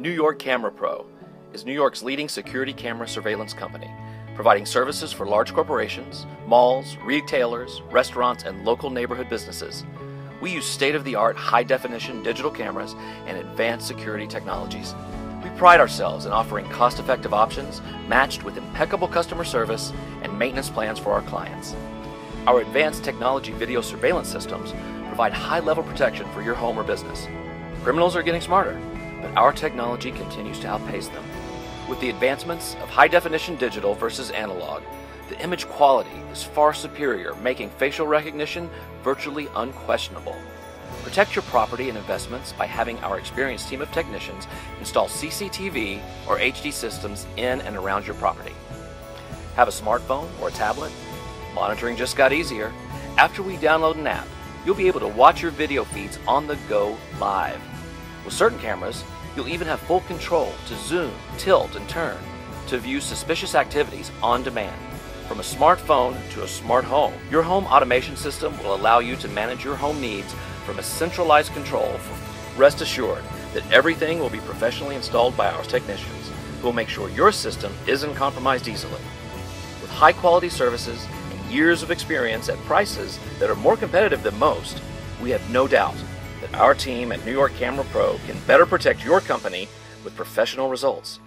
New York Camera Pro is New York's leading security camera surveillance company, providing services for large corporations, malls, retailers, restaurants, and local neighborhood businesses. We use state-of-the-art high-definition digital cameras and advanced security technologies. We pride ourselves in offering cost-effective options matched with impeccable customer service and maintenance plans for our clients. Our advanced technology video surveillance systems provide high-level protection for your home or business. Criminals are getting smarter, but our technology continues to outpace them. With the advancements of high-definition digital versus analog, the image quality is far superior, making facial recognition virtually unquestionable. Protect your property and investments by having our experienced team of technicians install CCTV or HD systems in and around your property. Have a smartphone or a tablet? Monitoring just got easier. After we download an app, you'll be able to watch your video feeds on the go live. With certain cameras, you'll even have full control to zoom, tilt, and turn to view suspicious activities on demand. From a smartphone to a smart home, your home automation system will allow you to manage your home needs from a centralized control. Rest assured that everything will be professionally installed by our technicians, who will make sure your system isn't compromised easily. With high-quality services and years of experience at prices that are more competitive than most, we have no doubt that our team at New York Camera Pro can better protect your company with professional results.